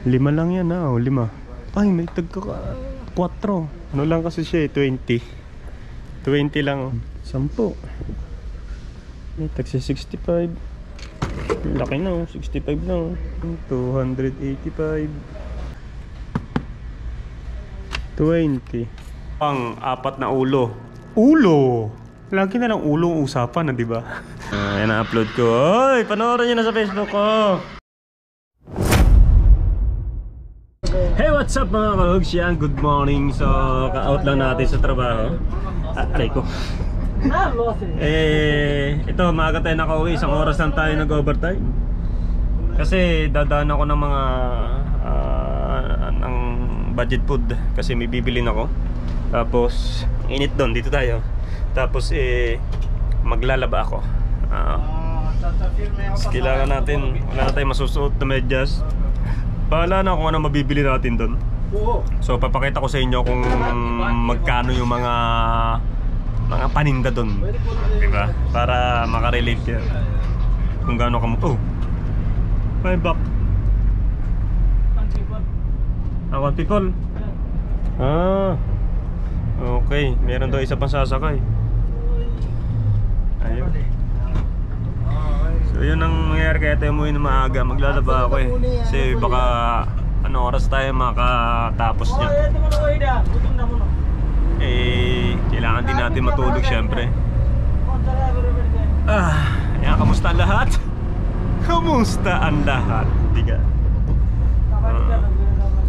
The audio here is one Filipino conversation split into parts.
Lima lang yan ha, o 5. Ay, may tagka 4. Ano lang kasi siya eh, 20. 20 lang, 10. May tagsa 65. Laki na, 65 lang. 285. 20. Pang 4 na ulo. Ulo! Lagi na lang ulo ang usapan na, di ba? Yan ang upload ko. Hoy, panoorin nyo na sa Facebook ko. Hey, what's up mga kahugs? Yan, good morning. So, ka-out lang natin sa trabaho. Aray ko. Ito, maaga tayo nakauwi. Isang oras lang tayo nag-overtime. Kasi dadaan ako ng mga ng budget food. Kasi may bibilin ako. Tapos, init doon. Dito tayo. Tapos, maglalaba ako. Kailangan natin, wala na tayong masusuot na medyas. Bahala na kung ano mabibili natin doon. So papakita ko sa inyo kung magkano yung mga paninda doon, diba? Para makarelate yan kung gaano ka oh, may back. One people. Okay, meron daw isa pang sasakay. Ayun. So yun ang nangyayari, kaya tayo umuwi na maaga. Maglalaba ako eh. Kasi baka ano oras tayo makatapos niya. Kailangan din natin matulog syempre. Yan, kamusta ang lahat? Kamusta ang lahat? Diga.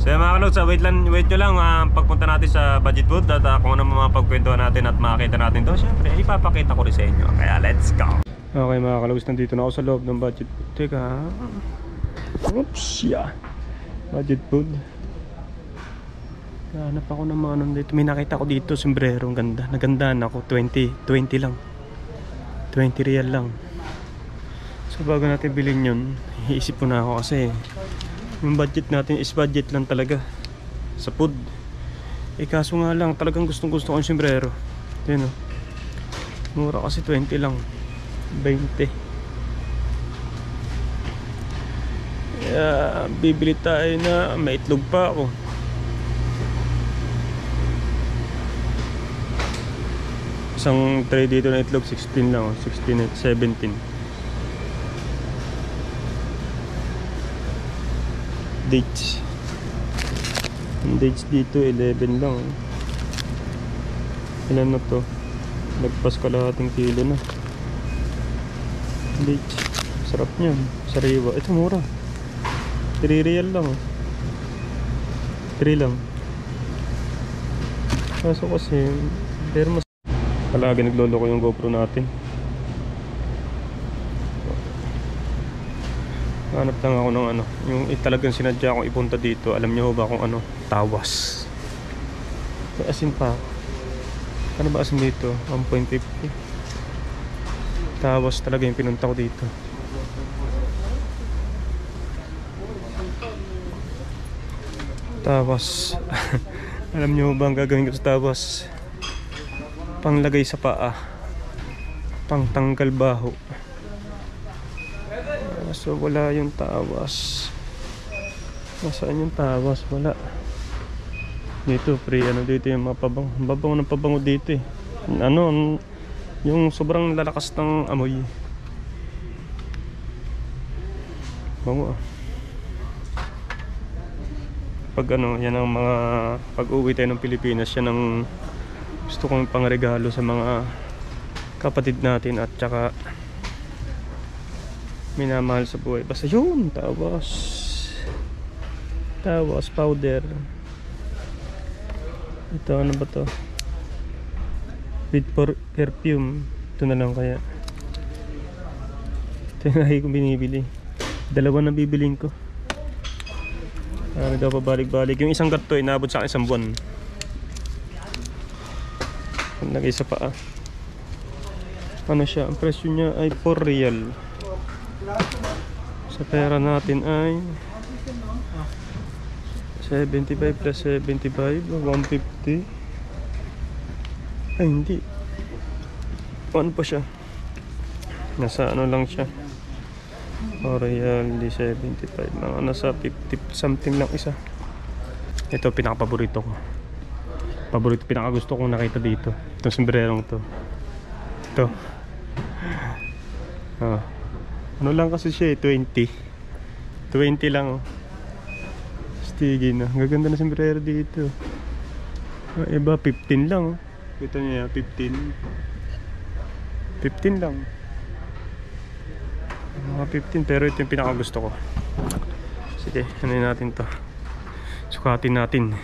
So mga kalods, wait nyo lang pagpunta natin sa budget food. At kung ano mapagkwentuhan natin at makakita natin to, syempre ipapakita ko rin sa inyo. Kaya let's go. Okay mga kalawis, nandito na ako sa loob ng budget food. Teka. Oops, yeah. Budget food. Hanap ako ng mga nandito. May nakita ko dito, sombrero. Ang ganda. Nagandaan ako. 20 lang. 20 real lang. So bago natin bilhin yun, iisip ko na ako kasi yung budget natin is budget lang talaga sa food. Kaso nga lang, talagang gustong gusto ko yung sombrero. Yun o. Mura kasi 20 lang. 20. Bibili tayo na may itlog pa ako. Isang tray dito na itlog 16 lang, 16 at 17. Dates. Ang dates dito 11 lang. Ilan na to? Nagpas kalahating kilo na. Dates. Sarap niyan. Sariwa. Ito mura. 3 real lang. 3 lang. Kaso kasi pero mas palagi naglolo ko yung GoPro natin. Hanap lang ako ng ano, yung talagang sinadya kong ipunta dito. Alam niyo ba kung ano? Tawas. May asin pa. Ano ba asin dito? 1.50. Tawas talaga yung pinunta ko dito. Tawas. Alam niyo ba ang gagawin ko sa tawas? Panglagay sa paa. Pangtanggal baho. So wala yung tawas. Nasaan yung tawas? Wala. Dito free ano dito yung mga pabango. Babango ng pabango dito eh. Ano yung sobrang lalakas ng amoy. Bango ah. Pag ano, yan ang mga pag-uwi tayo ng Pilipinas, yan ang gusto kong pangregalo sa mga kapatid natin at saka minamahal sa buhay. Basta yun, tawas. Tawas powder. Ito ano ba to? With perfume. Ito na lang kaya. Ito yung lagi kong binibili. 2 na bibiling ko. Ano daw pabalik-balik. Yung isang karto inabot sa akin 1 buwan. Nag isa pa ano siya, ang presyo niya ay 4 real. Sa pera natin ay 75 plus 75 150. Ay hindi, ano pa siya, nasa ano lang siya, Royal D75. Mga nasa 50 something lang isa. Ito pinaka-paborito ko. Pinaka-gusto kong nakita dito. Itong sombrerong to. Ito. Oh. Ano lang kasi siya eh, 20 lang. Stigi na. Gaganda na sombrero dito. Iba 15 lang. Ito niya 15 lang. Mga 15, pero ito yung pinaka-gusto ko. Sige, ano natin to. Sukatin natin.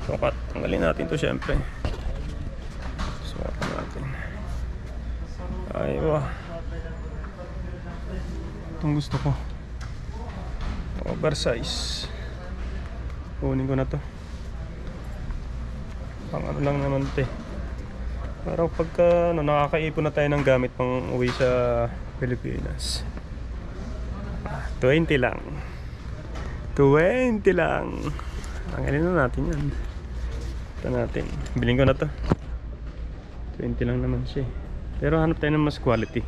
Sukat. Tanggalin natin to syempre. Sukat natin. Aywa. Itong gusto ko. Oversize. Kunin ko na to. Pang ano lang naman te. Parang pagka nakakaipon na tayo ng gamit pang uwi sa Pilipinas. 20 lang. 20 lang. Tanggalin na natin yan. Ito natin. Bilhin ko na to. 20 lang naman siya. Pero hanap tayo ng mas quality.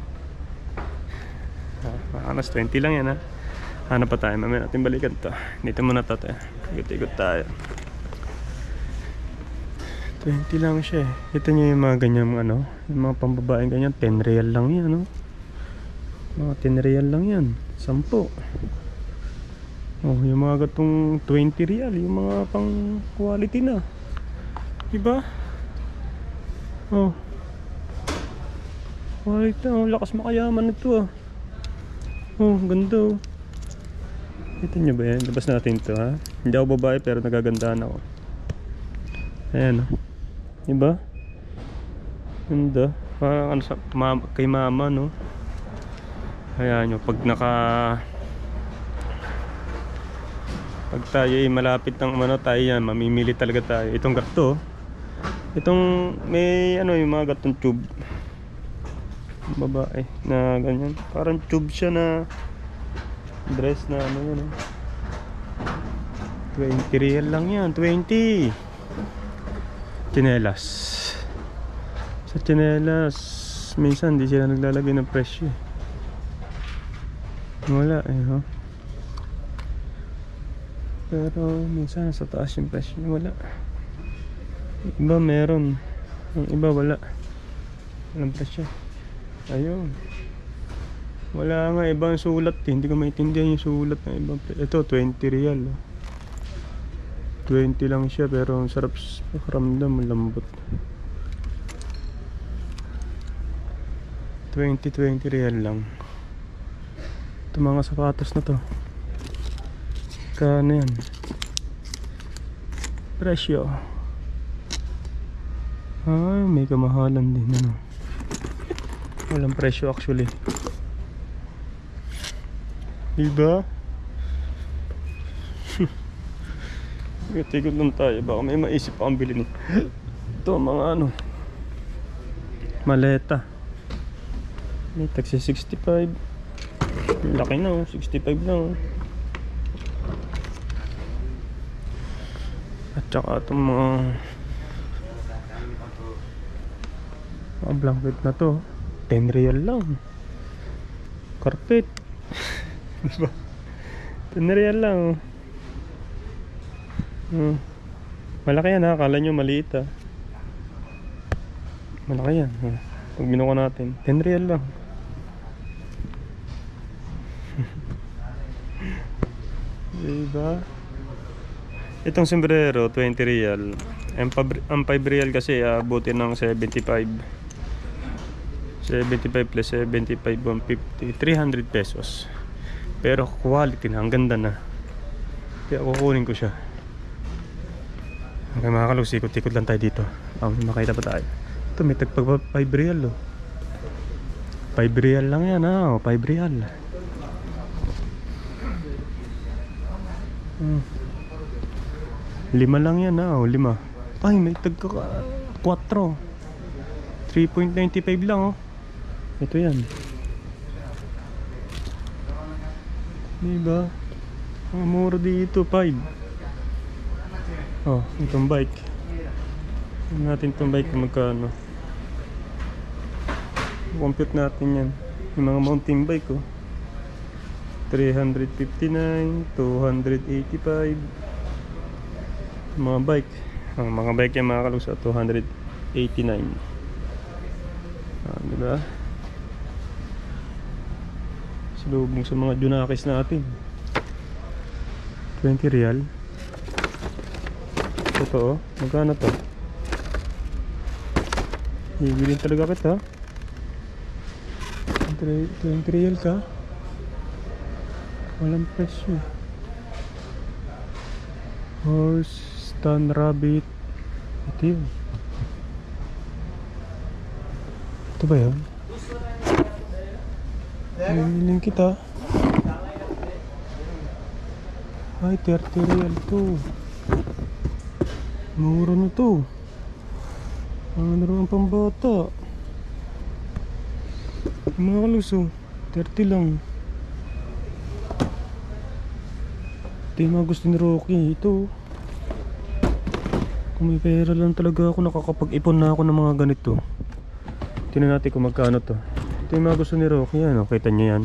Mas 20 lang yan ha. Hanap pa tayo. Mamaya natin balikan to. Dito muna to. Ikot-ikot tayo. 20 lang siya eh. Ito nyo yung mga ganyang ano, yung mga pambabaeng ganyan, 10 real lang yan, no? Mga 10 real lang yan, 10. Oh, yung mga gatong 20 real, yung mga pang quality na. Diba? Oh. Quality na, oh, lakas makayaman ito ah. Oh, ganda oh. Ito nyo ba yan? Labas natin ito ha. Hindi ako babae pero nagagandahan ako. Ayan oh. Diba? Ganda. Parang ano sa kay mama no. Ayan nyo. Pag tayo ay malapit ng ano tayo yan, mamimili talaga tayo. Itong gato. Itong may ano yung mga gatong tube. Babae na ganyan. Parang tube siya na dress na ano yun. 20 real lang yan. 20. Tsinelas. Sa tsinelas minsan hindi sila naglalagay ng presyo. Wala eh ho. Pero minsan sa taas yung presyo. Wala. Iba meron. Ang iba wala. Walang presyo. Ayun. Wala nga ibang sulat eh. Hindi ko maintindihan yung sulat ng ibang presyo. Ito 20 real. 20 lang siya pero ang sarap pakiramdam, malambot. 20 real lang. Ito mga sapatos na to. Kano yan? Presyo. Ay, may kamahalan din ano. Walang presyo actually. Diba? Ikot lang tayo, baka may maisip akong bilhin. Ito mga ano, maleta. May taxi 65. Laki na 65 lang. At saka itong mga blanket na to 10 real lang. Carpet. Diba? 10 real lang. Malaki yan ha, akala nyo maliit ha. Malaki yan ha. Pag binuka natin 10 real lang. Diba? Itong sombrero 20 real. Ang 5 real kasi abutin ng 75 plus 75 150 300 pesos. Pero quality na, ang ganda na. Kaya kukunin ko siya. Okay mga kalus, ikot-ikot lang tayo dito. Makita pa tayo. Ito may tagpag 5 real oh. 5 real lang yan ha. 5 real. 5 lang yan ha. 5. Ay may tagka 4. 3.95 lang oh. Ito yan. Diba? Ang mura dito 5. Oh, itong bike. Tingnan natin itong bike kung magkano. compute natin yan. Yung mga mountain bike ko, 359, 285. Mga bike, mga bike yan mga kalusa, 289. Diba? Salubong sa mga junakis natin, 20 real. Totoo, magkano to? Ibilin talaga kita. 20 real ka? Walang presyo. Horse, stand, rabbit. Ito yun. Ito ba yun? Ibilin kita. Ay, 30 real to. Mura na to. Ang naroon pambata. Mga kaluso, 30 lang. Ito yung mga gusto ni Rocky. Ito, kung may pera lang talaga ako, nakakapag-ipon na ako ng mga ganito. Tingnan natin kung magkano to. Ito yung mga gusto ni Rocky. Ano, kita nyo yan.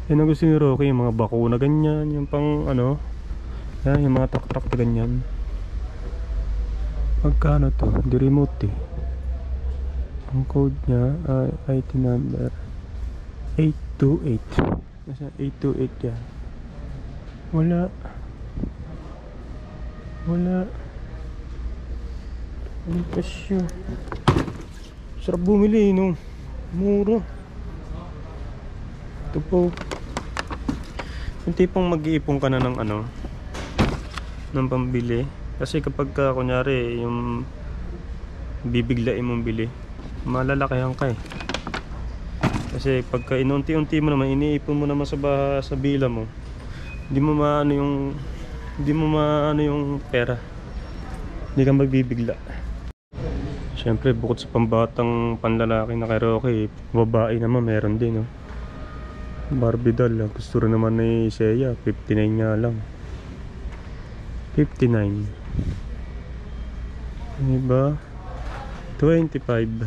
Yan ang gusto ni Rocky. Yung mga bakuna ganyan. Yung pang ano, yan, yung mga tak-tak na ganyan. Magkano to? Di remote eh. Ang code niya ay IT number 828. Nasa 828 yan. Wala. Ang presyo. Sarap bumili, no? Mura. Ito po. Yung tipong mag-iipon ka na ng ano, ng pambili. Kasi kapag kunyari yung bibiglain mong bili, malalakihan ka eh. Kasi pagka inunti-unti mo naman, iniipon mo naman sa bila mo, hindi mo maano yung pera, hindi ka magbibigla. Siyempre bukod sa pambatang panlalaki na kay Rocky, babae naman meron din, no? Barbie doll, gusto rin naman ni Seiya, 59 nga lang. 59. Diba? 25.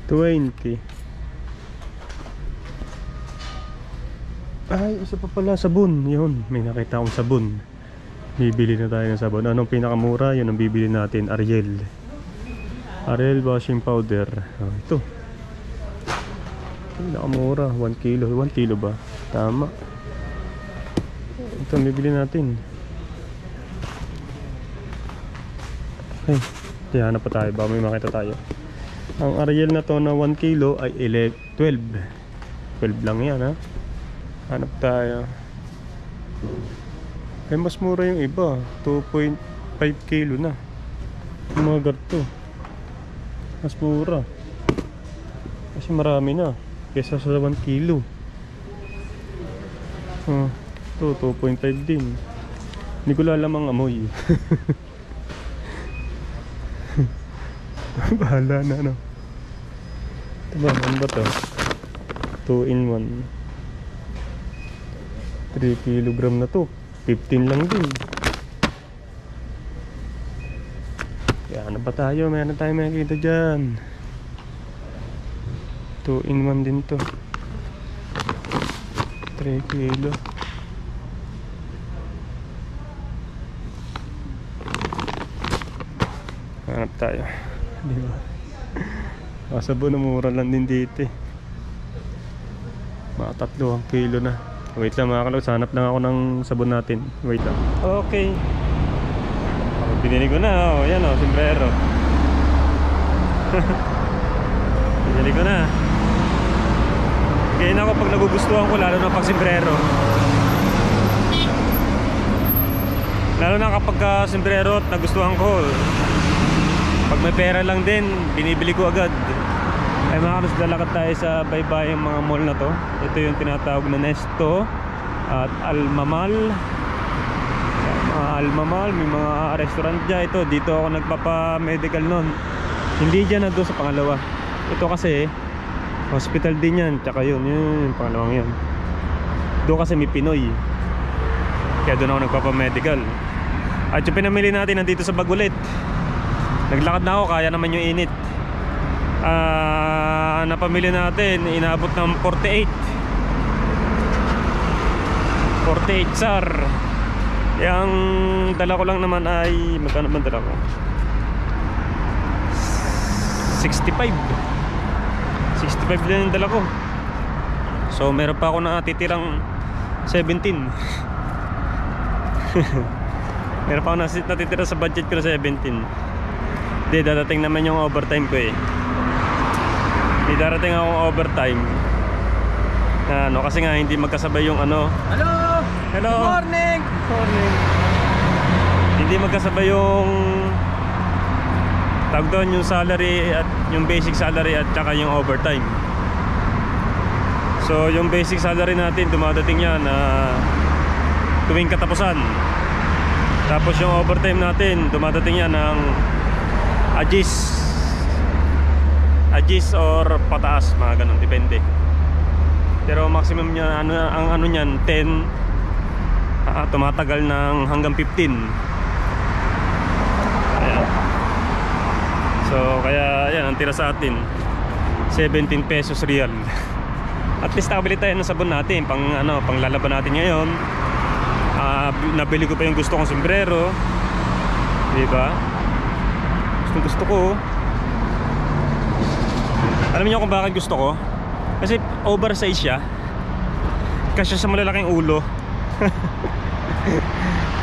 20. Ay, isa pa pala, sabon. Yun, may nakita akong sabon. Bibili na tayo ng sabon. Anong pinakamura? Yun ang bibili natin. Ariel washing powder. Ito pinakamura, 1 kilo. 1 kilo ba? Tama. Ito ang bibili natin. Okay, tiyanap pa tayo, baka may makita tayo. Ang Ariel na to na 1 kilo ay 12 lang yan, ha. Hanap tayo. Eh mas mura yung iba, 2.5 kilo na. Yung mga garto mas mura kasi marami na kesa sa 1 kilo. Ito 2.5 din. Hindi ko lalamang amoy. Bahala na, no? Ito ba? Ano ba to? 2 in 1. 3 kilogram na to. 15 lang din. Kaya ano pa tayo? Meron tayo makikita dyan. 2 in 1 din to. 3 kilo. Hanap tayo. Diba? Sabon na mura lang din dito eh. Mga 3 kilo na. Wait lang mga kalaw, hanap lang ako ng sabon natin. Wait lang. Okay. Binili ko na. Yan o, sombrero. Binili ko na. Ganyan ako pag nagugustuhan ko, lalo na pag sombrero. Lalo na kapag sombrero at nagustuhan ko. Pag may pera lang din, binibili ko agad. Ay mga karos, lalakad tayo sa baybayang mga mall na to. Ito yung tinatawag na Nesto at Almamal. Mga Almamal, may mga restaurant dyan. Ito, dito ako nagpapa-medical nun. Hindi dyan na doon sa pangalawa. Ito kasi hospital din yan. Tsaka yun, yung pangalawang yun. Doon kasi may Pinoy. Kaya doon ako nagpapa-medical. At yung pinamili natin nandito sa Bagulit. Naglakad na ako, kaya naman yung init. napamili natin inabot ng 48 SAR. Yung dala ko lang naman ay magkano man dala ko? 65 din yung dala ko. So meron pa ako natitirang 17. Meron pa ako natitira sa budget ko na 17. Hindi, dadating naman yung overtime ko eh. Hindi darating akong overtime na ano, kasi nga hindi magkasabay yung ano. Hello! Hello! Good morning! Good morning! Hindi magkasabay yung tawag doon, yung salary at yung basic salary at saka yung overtime. So yung basic salary natin dumadating yan tuwing katapusan. Tapos yung overtime natin dumadating yan ng agis or pataas, mga ganun, depende. Pero maximum niya ang ano niyan 10, tumatagal ng hanggang 15. Ayan. So kaya yan ang tira sa atin 17 pesos real. At least nakabili tayo ng sabon natin pang ano, pang lalaban natin ngayon. Nabili ko pa yung gusto kong sombrero, diba? Gusto ko. Alam niyo kung bakit gusto ko? Kasi oversize siya, kasya sa malalaking ulo.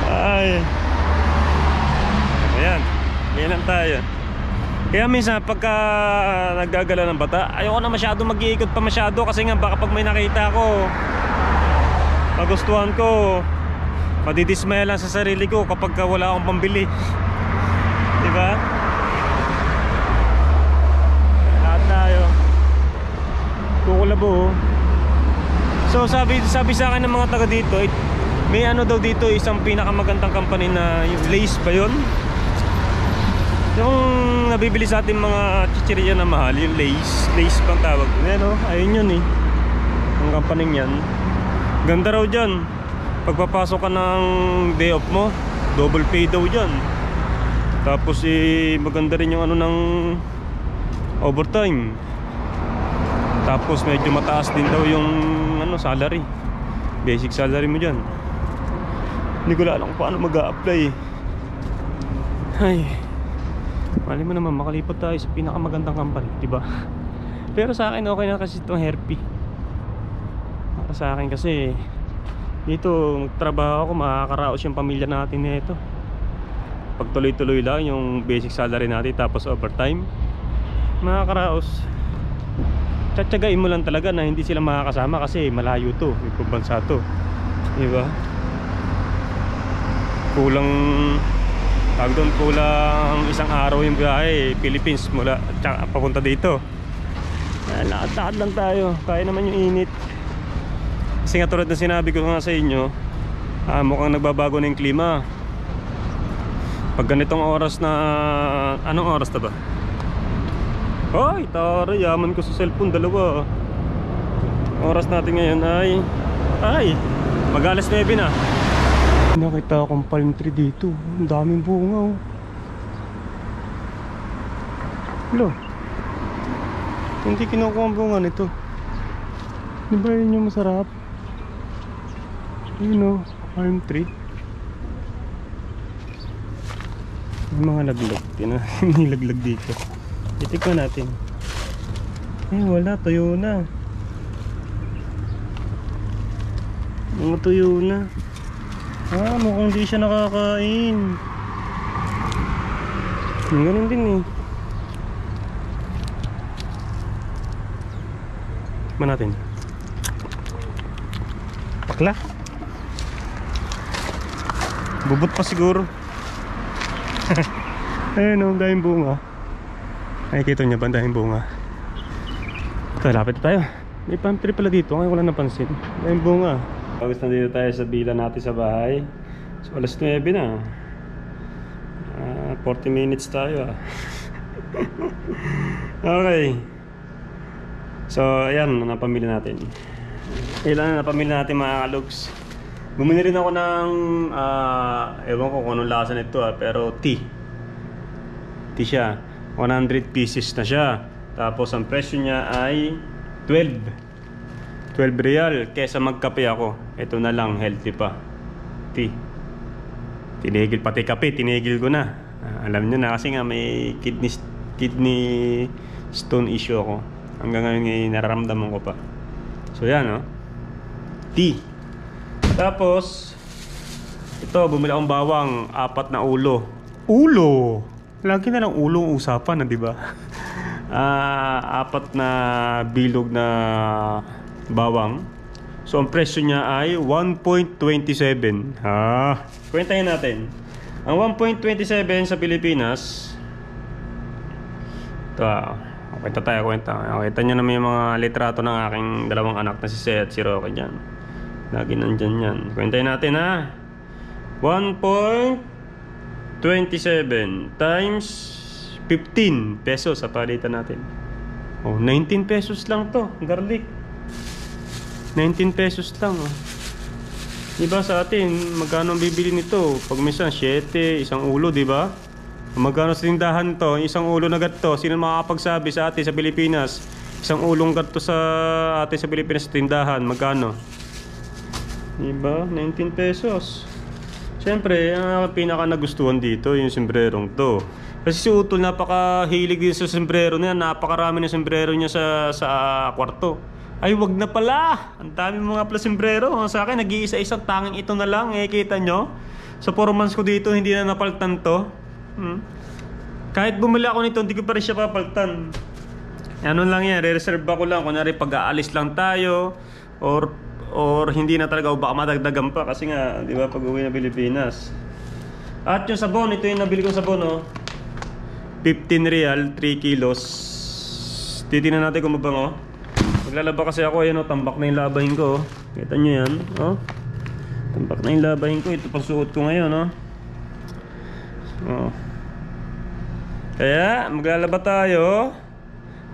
Ay, ayan, yan lang tayo. Kaya minsan pagka naggagala ng bata, ayoko na masyado mag-iikot pa masyado. Kasi nga baka pag may nakita ko, magustuhan ko, madidismaya lang sa sarili ko kapag wala akong pambili. Diba? Lahat tayo kukulabo. So sabi sa akin ng mga taga dito, may ano daw dito, isang pinakamagandang company na yung Lace ba yun? Yung nabibili sa ating mga chichirya na mahal, yung Lace bang tawag? Ano? Ayun yun eh, ang company yan. Ganda raw dyan. Pagpapasok ka ng day off mo, double pay daw dyan. Tapos maganda rin yung ano ng overtime. Tapos medyo mataas din daw yung ano, salary, basic salary mo dyan. Hindi ko alam kung paano mag-a-apply. Ay, mali mo naman makalipat tayo sa pinakamagandang company, diba? Pero sa akin okay na kasi itong Herpy. Para sa akin kasi dito magtrabaho ako, makakaraos yung pamilya natin nito. Pag tuloy-tuloy lang yung basic salary natin tapos overtime, makakaraos. Tsatsagain mo lang talaga na hindi sila makakasama kasi malayo to, ibang bansa to, diba? Kulang isang araw yung biyahe, Philippines mula tsaka papunta dito. Lakad-lakad lang tayo, kaya naman yung init. Kasi nga tulad na sinabi ko nga sa inyo, mukhang nagbabago na yung klima. Pag ganitong oras na, anong oras na ba? Ay, tara, yaman ko sa cellphone, dalawa. Oras natin ngayon ay mag-alas 9 na. Nakita akong palm tree dito, ang daming bunga oh. Hello, hindi kinukuha ang bunga nito. Di ba yun yung masarap? You know, palm tree. May mga laglag. May laglag dito. Itikman natin. Wala, tuyo na. Mga tuyo na. Mukhang di siya nakakain. Ganun din eh. Tikman natin. Pakla. Bubot pa siguro. Ayun o, dahil bunga. Nakikita niya ba dahil bunga? Ito, lapit tayo. May palm tree pala dito, ngayon ko lang napansin. Dahil bunga. Pagos na dito tayo sa villa natin sa bahay. So alas 9 na. 40 minutes tayo Okay. So ayan, napamili natin. Ilan na napamili natin mga kalugs. Bumili rin ako ng ewan ko kung anong lasa nito pero tea siya. 100 pieces na siya. Tapos ang presyo niya ay 12 real. Kesa magkape ako, ito na lang, healthy pa. Tea. Tinigil pati kape, tinigil ko na. Alam niyo na kasi nga may kidney stone issue ako. Hanggang ngayon ay nararamdaman ko pa. So yan, no? Tea. Tapos ito, bumili akong bawang, 4 na ulo. Ulo! Lagi na lang ulo ang usapan, di ba? 4 na bilog na bawang. So ang presyo niya ay 1.27. Kwentahin natin. Ang 1.27 sa Pilipinas, ito, kwenta tayo. Kita nyo naman yung mga litrato ng aking dalawang anak na si Seth at si Rocky dyan. Lagi nandyan yan. Kwentahin natin, ha. 1.27 times 15 pesos sa palitan natin. 19 pesos lang to, garlic. 19 pesos lang. Diba sa atin, magkano ang bibili nito? Pag minsan 7, isang ulo, diba? Magkano sa tindahan to? Isang ulo na gato. Sino makakapagsabi sa atin sa Pilipinas? Isang ulong gato sa atin sa Pilipinas sa tindahan, magkano? Diba? 19 pesos. Siyempre, ang pinaka nagustuhan dito yung sombrerong to. Kasi si Utol napakahilig din sa sombrero niya. Napakarami ng sombrero niya sa kwarto. Ay, wag na pala. Ang dami mga pala sombrero. Sa akin, nag-iisa-isang tanging ito na lang. Kita nyo? Sa 4 months ko dito, hindi na napaltan to. Kahit bumili ako nito, hindi ko pa rin siya papaltan. Ano lang yan, re-reserve ako lang. Kunyari, pag-aalis lang tayo. Or hindi na talaga, o baka madagdagan pa. Kasi nga, di ba, pag-uwi na Pilipinas. At yung sabon, ito yung nabili kong sabon, oh. 15 real, 3 kilos. Titignan natin kung mabango. Maglalaba kasi ako, ayan, oh, tambak na yung labahin ko, oh. Kita nyo yan, oh. Tambak na yung labahin ko, ito pagsuot ko ngayon, oh. Oh. Kaya, maglalaba tayo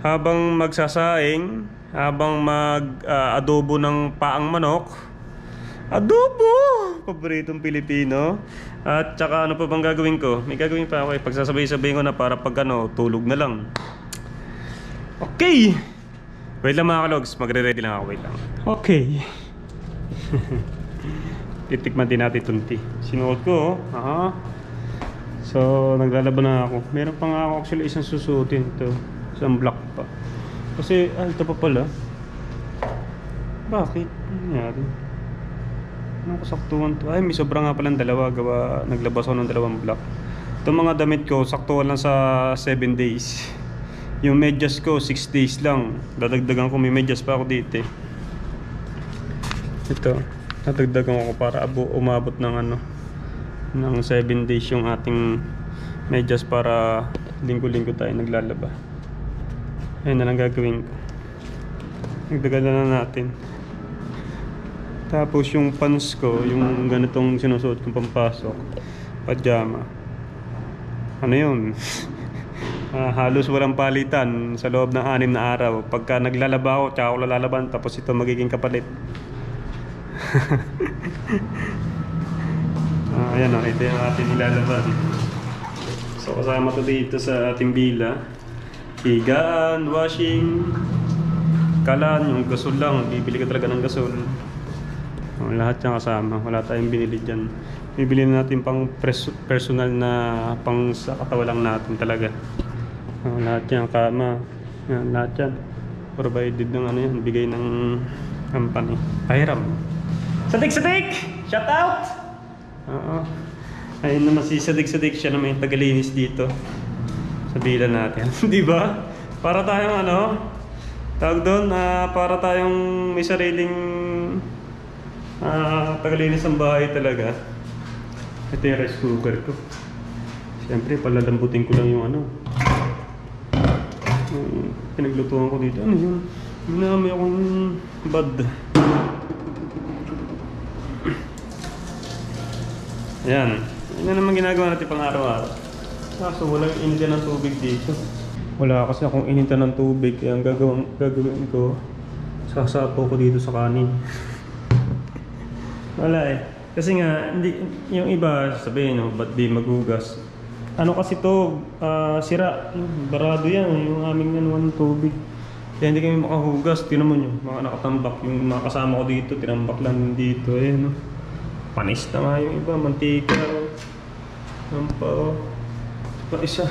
habang magsasaing, habang mag-adobo ng paang manok. Adobo! Paboritong Pilipino. At saka ano pa bang gagawin ko? May gagawin pa ako, pagsasabay-sabay ko na para pag tulog na lang. Okay! Wait lang mga kalogs, magre-ready lang ako, wait lang. Okay. Titikman din natin itong tea. Sinuot ko, oh. So, naglalaban na ako. Meron pa nga ako actually isang susuotin ito. Isang black pa. Kasi, ito pa pala. Bakit? Ano nangyari? Anong kasaktuhan to? Ay, may sobra nga palang dalawa. Naglabas ako ng 2 black. Itong mga damit ko, saktuhan lang sa 7 days. Yung medyas ko, 6 days lang. Dadagdagan ko, may medyas pa ako dito, eh. Ito, dadagdagan ko para umabot ng ng 7 days yung ating medyas para linggo-linggo tayo naglalaba. Ayun na lang gagawin ko. Nagdagan na natin. Tapos yung pants ko, yung ganitong sinusuot kong pampasok, pajama. Ano yun? Halos walang palitan sa loob ng 6 na araw. Pagka naglalaba ako, tsaka ako lalaban, tapos ito magiging kapalit. Ayan, ito yung ating nilalaba. So kasama to dito sa ating bila. Higaan, washing, kalan, yung gasol lang. Bibili ka talaga ng gasol. Lahat yung kasama. Wala tayong binili dyan. Bibili natin pang personal na pang sa katawan lang natin talaga. Lahat yan, kama. Yan, lahat yan. Provided ng yan, bigay ng company. Pahiram. Sadik! Shout out! Oo. Ayun naman si Sadik, siya naman yung tagalinis dito sa bila natin. Di ba? Para tayong tawag doon, para tayong may sariling tagalinis ng bahay talaga. Ito yung rice cooker ko. Siyempre, palalambutin ko lang yung pinaglutuan ko dito. Ano yun? May akong bad. Ayan. Yan naman ginagawa natin pang araw-araw. Kaso walang initan ng tubig dito. Wala kasi akong initan ng tubig. Kaya ang gagawin ko, sasapo ko dito sa kanin. Wala eh. Kasi nga, yung iba sabihin, ba't di maghugas? Ano kasi to, sira. Barado yan, yung aming anuan ng tubig. Kaya hindi kami makahugas. Tinan mo nyo, mga nakatambak. Yung mga kasama ko dito, tinambak lang dito. Ayan, no? Panis na nga yung iba, mantika. Nampa, oh. Pa isa.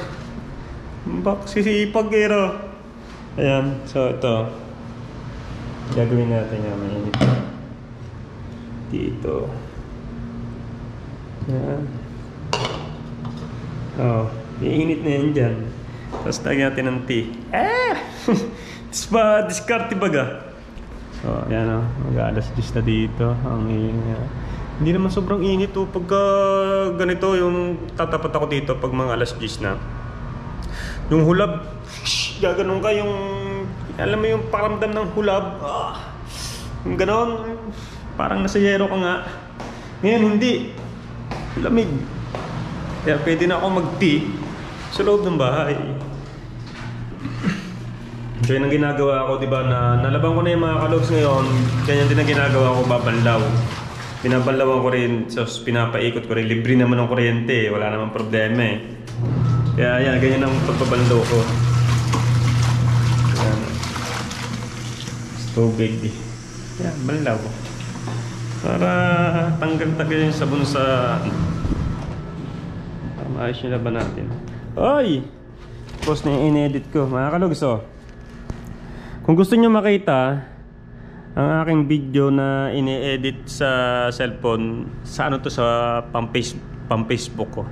Bak, sisipag, pero. Ayan, so ito. Gagawin natin yan, mainit. Dito. Ayan. Oh, iinit na yan dyan. Tapos lagyan natin ng tea. Discarte baga. Oh, ayan o. Mag-alas 10 na dito. Ang hindi naman sobrang init o. Pagka ganito yung tatapat ako dito pag mga alas 10 na. Yung hulab, gaganon ka yung... Alam mo yung paramdam ng hulab. Yung ganon. Parang nasa yero ka nga. Ngayon hindi. Lamig. Kaya pwede na ako mag-tea sa loob ng bahay. So yun ang ginagawa ko, diba, na nalabang ko na yung mga kalogs ngayon. Ganyan din ang ginagawa ko, babanlaw. Binabanlawan ko rin, so pinapaikot ko rin. Libre naman ng kuryente, wala namang problema eh. Kaya yan, ganyan ang pagbabanlaw ko. Yan. Tubig eh. Yan, banlaw. Para tanggal-tanggal yung sabon sa... Ayos yung laban natin. Oy! Post na yung in-edit ko. Mga kalogs, oh. Kung gusto nyo makita ang aking video na ini-edit sa cellphone, sa ano to, sa pang-Facebook ko.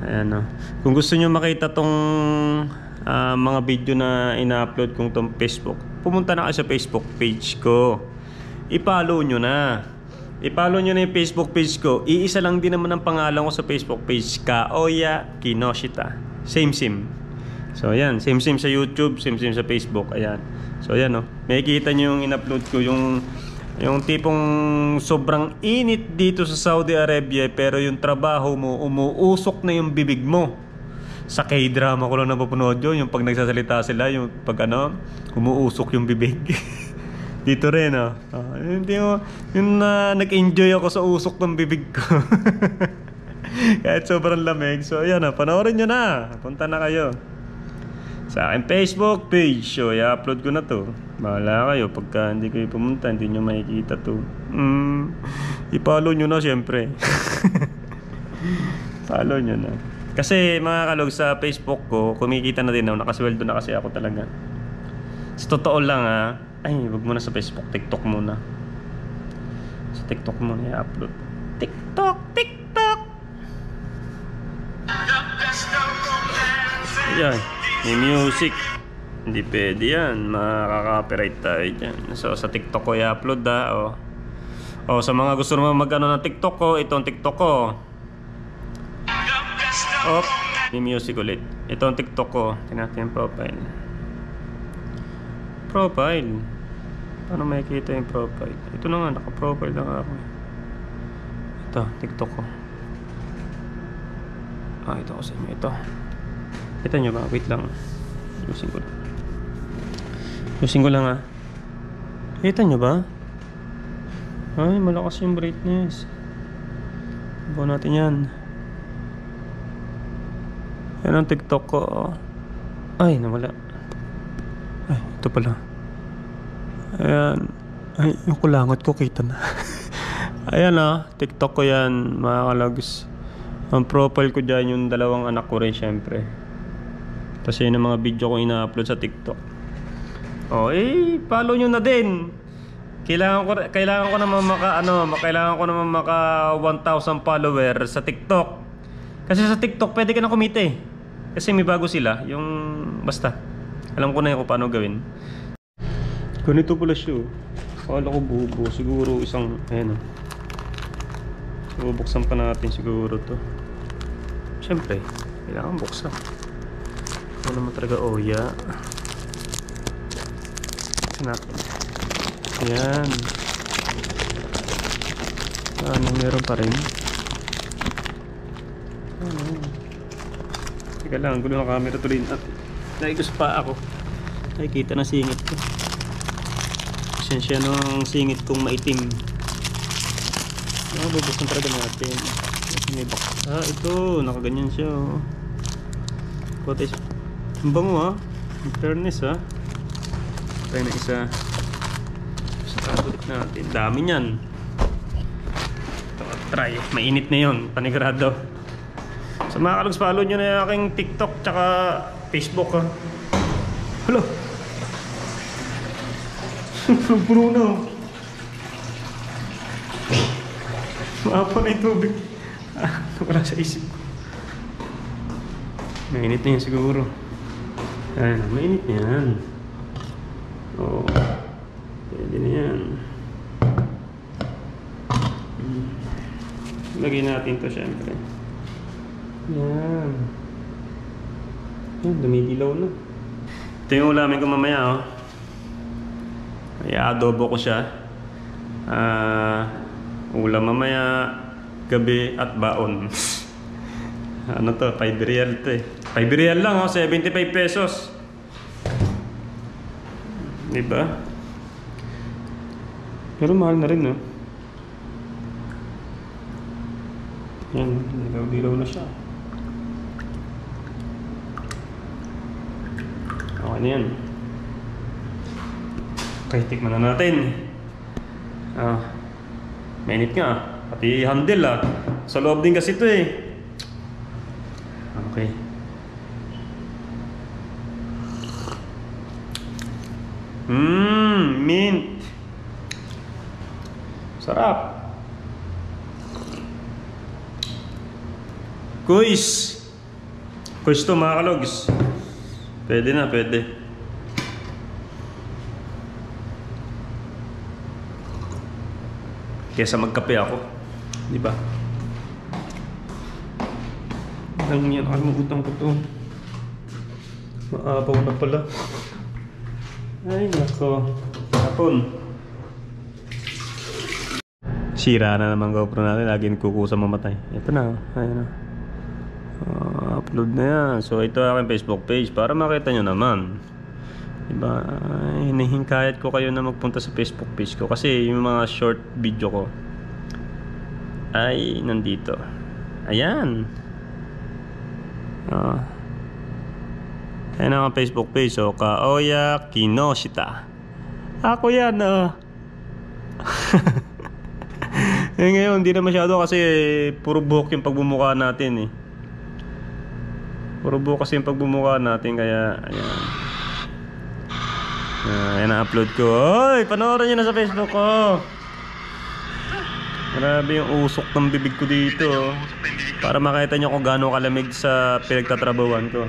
Ayan, oh. Kung gusto nyo makita tong mga video na ina-upload kong tong Facebook, pumunta na kayo sa Facebook page ko. I-follow nyo na. I-follow nyo na yung Facebook page ko. Iisa lang din naman ang pangalan ko sa Facebook page, Kaoya Kinoshita. Same. So ayan, same sa YouTube, same sa Facebook. Ayan. So ayan, no. Makikita nyo yung in-upload ko, yung tipong sobrang init dito sa Saudi Arabia, pero yung trabaho mo, umuusok na yung bibig mo. Sa K-drama ko lang napapanood yun, yung pag nagsasalita sila, yung pag ano, umuusok yung bibig. Dito rin, oh. Yung nag-enjoy ako sa usok ng bibig ko. Kahit sobrang lamig. So, ayan, panoorin nyo na. Punta na kayo sa aking Facebook page. So, i-upload ko na to. Bahala kayo. Pagka hindi kayo pumunta, hindi nyo makikita to. I-follow nyo na, syempre. Follow nyo na. Kasi, mga kalog, sa Facebook ko, kumikita na din ako. Nakasweldo na kasi ako talaga. Sa totoo lang, ay, wag muna sa Facebook, TikTok muna. Sa TikTok muna i-upload. TikTok! Ayan, may music. Hindi pwede yan, makaka-copyright tayo dyan. So sa TikTok ko i-upload sa mga gusto naman mag-ano ng TikTok ko, itong TikTok ko. May music ulit. Itong TikTok ko, tingnan yung profile. Paano makikita yung profile? Ito na nga, naka-profile lang ako. Ito, TikTok ko. Ito ko sa inyo. Ito. Kita nyo ba? Wait lang. Lusin ko lang Kita nyo ba? Ay, malakas yung brightness. Bawa natin yan. Yan ang TikTok ko. Ay, nawala. Ay, ito pala. Ayan. Ay, yung kulangot ko kita na. Ayan TikTok ko yan, mga kalogs. Ang profile ko dyan yung dalawang anak ko rin, syempre. Kasi yun ang mga video ko ina-upload sa TikTok. Follow nyo na din. Kailangan ko naman maka 1,000 followers sa TikTok. Kasi sa TikTok pwede ka na kumita eh. Kasi may bago sila, yung basta. Alam ko na yung kung paano gawin. Ganito pala siya. Akala ko bubo. Siguro isang... Ayan So buksan pa natin siguro to. Siyempre, kailangan buksan. Ano naman talaga Oya. Buksan natin. Ayan. Meron pa rin. Teka lang, gulo ng camera tuloy natin. Naikos pa ako. Nakikita na singit ko. Pasensya nung singit kong maitim. Bubuksan talaga natin. May box. Ito, nakaganyan siya. Oh. What is... Ang bango ha. In fairness ha. Tayo na isa. Ulit natin. Dami niyan. Ito, try. Mainit na yun. Panigurado. Sa mga kalugs, follow nyo na yung aking TikTok tsaka Facebook ha. Hello. Puno na. Maapa na yung tubig. Wala sa isip ko. Mainit na yan siguro. Ayan, mainit na yan. Oo. Pwede na yan. Lagyan natin to syempre. Yan. Yan, dumidilaw na. Ito yung ulamin ko mamaya oh. I-adobo ko siya. Ulam mamaya, gabi at baon. Ano to? 5 real to eh. 5 real lang oh, 75 pesos. Diba? Pero mahal na rin no. Yan, dilaw-dilaw na siya. Okay na yan. Okay, tikman na natin. Mainit nga. Pati handle ah. Sa loob din kasi ito eh. Okay. Mint. Sarap. Kuis. Kuis to mga kalogs. Pwede na, pwede. Kesa magkape ako, di ba? Ang yan, nakalimutan ko to. Maapaw na pala. Ay, nako. Hapon. Sira na naman GoPro natin. Lagi kukusa mamatay. Ito na. Ayan na. Upload na yan. So, ito aking Facebook page. Para makita nyo naman. Diba? Hinihingkayat ko kayo na magpunta sa Facebook page ko. Kasi yung mga short video ko ay nandito. Ayan. Ayan ang Facebook page. So, Kaoya Kinoshita. Ako yan. Ngayon, hindi na masyado kasi puro buhok yung pagbumukha natin eh. Puro buhok kasi yung pagbumukha natin. Kaya, ayan. Ayan ang upload ko. Oy, panoorin nyo na sa Facebook ko. Grabe yung usok ng bibig ko dito. Para makita nyo kung gaano kalamig sa pinagtatrabawan ko.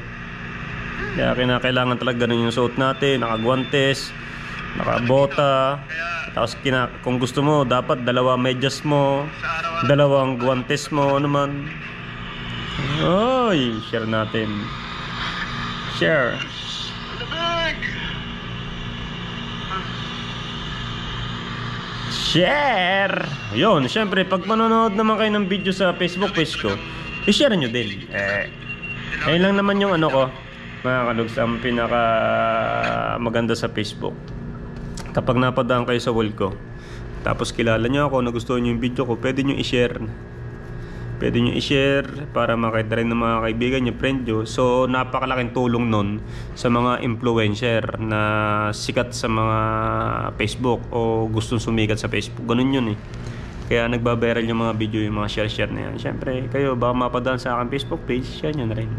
Kaya kinakailangan talaga ganun yung suot natin. Nakagwantes, nakabota. Tapos kung gusto mo, dapat dalawa medyas mo, dalawang guwantes mo, ano man. Oy, share natin. Share. Share! Yun, syempre, pag manonood naman kayo ng video sa Facebook page ko, i-share nyo din. Ayun lang naman yung ano ko, mga kalugs, ang pinaka maganda sa Facebook. Kapag napadaan kayo sa wall ko, tapos kilala nyo ako, nagustuhan nyo yung video ko, pwede nyo i-share. Pwede nyo i-share para makita rin ng mga kaibigan nyo, friend nyo. So, napakalaking tulong nun sa mga influencer na sikat sa mga Facebook o gustong sumikat sa Facebook. Ganun yun eh. Kaya nagbabiral yung mga video, yung mga share-share na yan. Siyempre, kayo baka mapadaan sa aking Facebook page, share nyo na rin.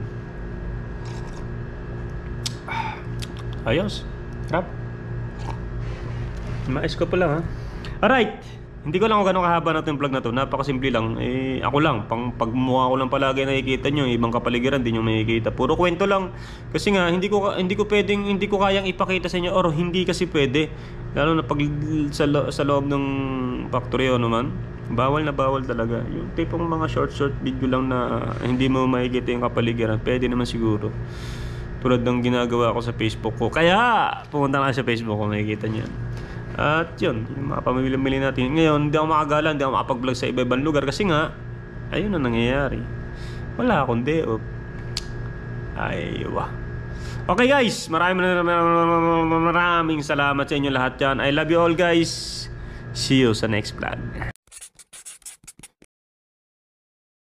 Ayos. Rap. Mais ko pa lang ha. Alright. Hindi ko lang kung gano'ng kahaba na itong vlog na to. Napakasimple lang. Ako lang. Pagmukha ko lang palagi nakikita nyo. Ibang kapaligiran din yung makikita. Puro kwento lang. Kasi nga, hindi ko kayang ipakita sa inyo. Or hindi kasi pwede. Lalo na pag sa loob ng factory o naman. Bawal na bawal talaga. Yung tipong mga short video lang na hindi mo makikita yung kapaligiran. Pwede naman siguro. Tulad ng ginagawa ko sa Facebook ko. Kaya, pumunta ka sa Facebook ko. Makikita nyo yan. At yun, yung mga pamimili natin. Ngayon, hindi ako makagala, hindi ako makapag-vlog sa iba-ibang lugar. Kasi nga, ayun ang nangyayari. Wala akong day off. Aywa. Okay guys, maraming salamat sa inyo lahat dyan. I love you all guys. See you sa next vlog.